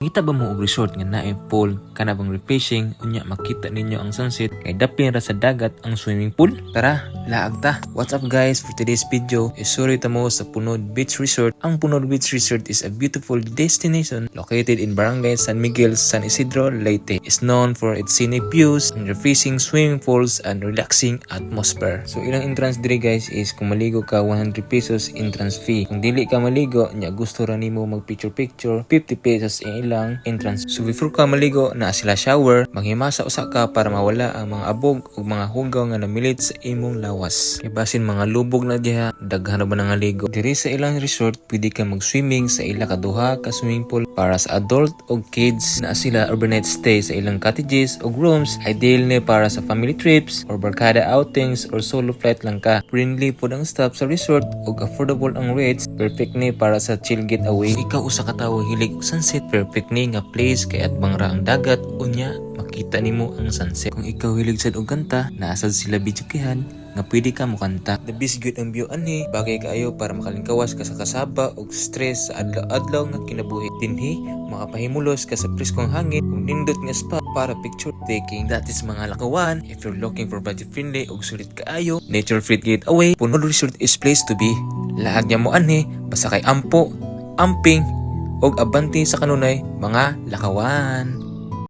Kita ba mo og resort nga naay pool kana bang refreshing unya makita ninyo ang sunset kay dapin ra sa dagat ang swimming pool? Tara, laag ta. What's up guys, for today's video isuri ta mo sa Punod Beach Resort. Ang Punod Beach Resort is a beautiful destination located in Barangay San Miguel, San Isidro, Leyte. It's known for its scenic views, refreshing swimming pools and relaxing atmosphere. So ilang entrance diri guys is kung maligo ka 100 pesos entrance fee. Kung dili ka maligo nya gusto ra nimo mag picture 50 pesos lang entrance. So before ka maligo na sila shower, maghimasa usa ka para mawala ang mga abog ug mga hugaw nga namilit sa imong lawas. Kay basin mga lubog na diha, daghan ba nga ligo. Diri sa ilang resort, pwede ka mag-swimming sa ila kaduha ka swimming pool para sa adult ug kids. Na sila overnight stay sa ilang cottages ug rooms, ideal ni para sa family trips or barkada outings or solo flight lang ka. Friendly pud ang staff sa resort ug affordable ang rates, perfect ni para sa chill getaway. Ikaw usa ka tawo hilig og sunset, perfect ni nga place kay atbang ra ang dagat unya makita nimo ang sunset. Kung ikaw hilig sad og kanta, naasad sila bidyokehan nga pwede ka mokanta. The best good ang view ani, bagay kaayo para makalingkawas ka sa kasaba og stress sa adlaw-adlaw nga kinabuhi. Dinhi makapahimulos ka sa preskong hangin ug nindot nga spot para picture taking. That is mga lakawan. If you're looking for budget friendly ug sulit kaayo, nature free getaway, Punod Resort is place to be. Laag niya mo ani, basta kay ampo, amping og abanti sa kanunay mga lakawan.